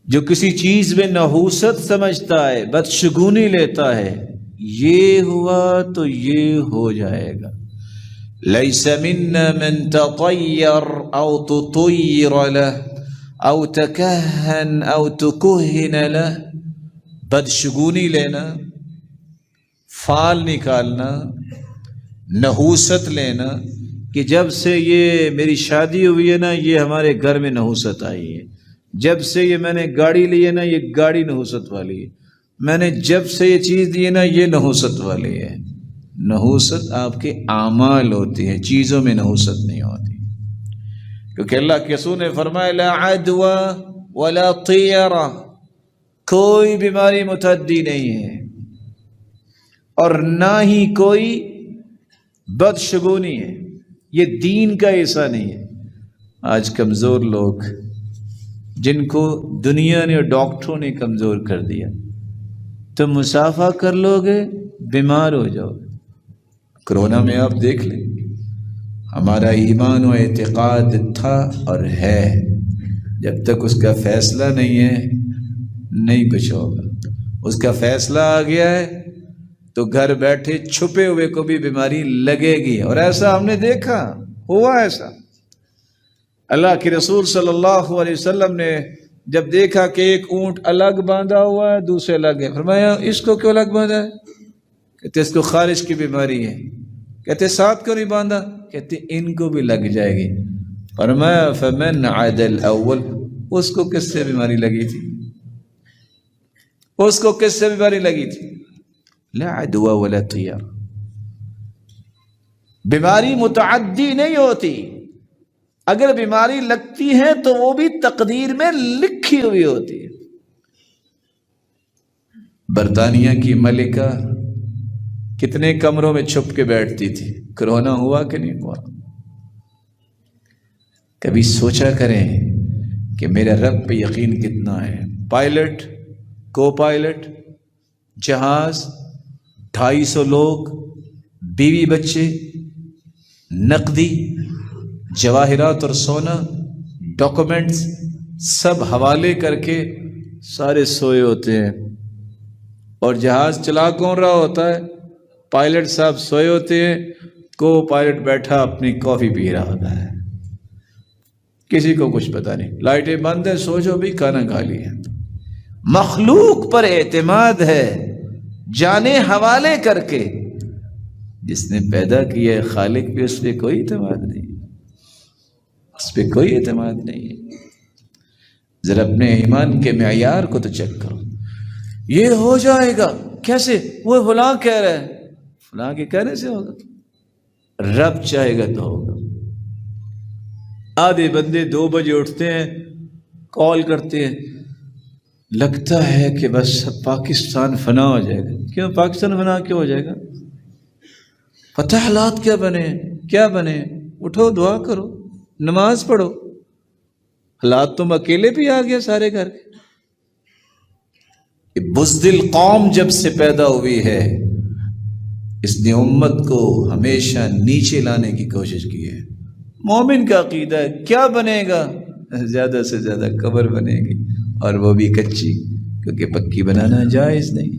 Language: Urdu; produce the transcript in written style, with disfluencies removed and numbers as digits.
جو کسی چیز میں نحوست سمجھتا ہے، بدشگونی لیتا ہے، یہ ہوا تو یہ ہو جائے گا۔ لیس منا من تطیر او تطیر له او تکہن او تکہن له، بدشگونی لینا، فال نکالنا، نحوست لینا کہ جب سے یہ میری شادی ہوئی ہے نا یہ ہمارے گھر میں نحوست آئی ہے، جب سے یہ میں نے گاڑی لی ہے نا یہ گاڑی نحوست والی ہے، میں نے جب سے یہ چیز دی ہے نا یہ نحوست والی ہے۔ نحوست آپ کے اعمال ہوتی ہے، چیزوں میں نحوست نہیں ہوتی، کیونکہ اللہ کے رسول نے فرمایا لا عدوى ولا طیرہ، کوئی بیماری متعدی نہیں ہے اور نہ ہی کوئی بدشگونی ہے، یہ دین کا حصہ نہیں ہے۔ آج کمزور لوگ جن کو دنیا نے اور ڈاکٹروں نے کمزور کر دیا، تم مسافہ کر لو گے بیمار ہو جاؤ گے۔ کرونا میں آپ دیکھ لیں، ہمارا ایمان و اعتقاد تھا اور ہے، جب تک اس کا فیصلہ نہیں ہے نہیں کچھ ہوگا۔ اس کا فیصلہ آ گیا ہے تو گھر بیٹھے چھپے ہوئے کو بھی بیماری لگے گی، اور ایسا ہم نے دیکھا، ہوا ایسا۔ اللہ کے رسول صلی اللہ علیہ وسلم نے جب دیکھا کہ ایک اونٹ الگ باندھا ہوا ہے دوسرے الگ ہے، فرمایا اس کو کیوں الگ باندھا ہے؟ کہتے اس کو خارش کی بیماری ہے۔ کہتے ساتھ کیوں نہیں باندھا؟ کہتے ان کو بھی لگ جائے گی۔ فرمایا فمن عاد الاول، اس کو کس سے بیماری لگی تھی؟ اس کو کس سے بیماری لگی تھی؟ لا عدوى ولا طیرہ۔ بیماری متعدی نہیں ہوتی، اگر بیماری لگتی ہے تو وہ بھی تقدیر میں لکھی ہوئی ہوتی ہے۔ برطانیہ کی ملکہ کتنے کمروں میں چھپ کے بیٹھتی تھی، کرونا ہوا کہ نہیں ہوا؟ کبھی سوچا کریں کہ میرا رب پہ یقین کتنا ہے۔ پائلٹ، کو پائلٹ، جہاز، 250 لوگ، بیوی بچے، نقدی، جواہرات اور سونا، ڈاکومنٹس سب حوالے کر کے سارے سوئے ہوتے ہیں، اور جہاز چلا کون رہا ہوتا ہے؟ پائلٹ صاحب سوئے ہوتے ہیں، کو پائلٹ بیٹھا اپنی کافی پی رہا ہوتا ہے، کسی کو کچھ پتہ نہیں، لائٹیں بند ہے، سو جو بھی، کھانا کھا لیا۔ مخلوق پر اعتماد ہے، جانیں حوالے کر کے، جس نے پیدا کیا ہے خالق پہ اس پہ کوئی اعتماد نہیں، اس پہ کوئی اعتماد نہیں ہے۔ ذرا اپنے ایمان کے معیار کو تو چیک کرو۔ یہ ہو جائے گا کیسے؟ وہ فلاں کہہ رہا ہے، فلاں کے کہنے سے ہوگا؟ رب چاہے گا تو ہوگا۔ آدھے بندے 2 بجے اٹھتے ہیں، کال کرتے ہیں، لگتا ہے کہ بس پاکستان فنا ہو جائے گا۔ کیوں پاکستان فنا کیوں ہو جائے گا؟ پتہ حالات کیا بنے، کیا بنے؟ اٹھو، دعا کرو، نماز پڑھو۔ حالات تم اکیلے بھی آ گیا سارے گھر کے۔ بزدل قوم جب سے پیدا ہوئی ہے، اس نے امت کو ہمیشہ نیچے لانے کی کوشش کی ہے۔ مومن کا عقیدہ ہے کیا بنے گا؟ زیادہ سے زیادہ قبر بنے گی، اور وہ بھی کچی، کیونکہ پکی بنانا جائز نہیں۔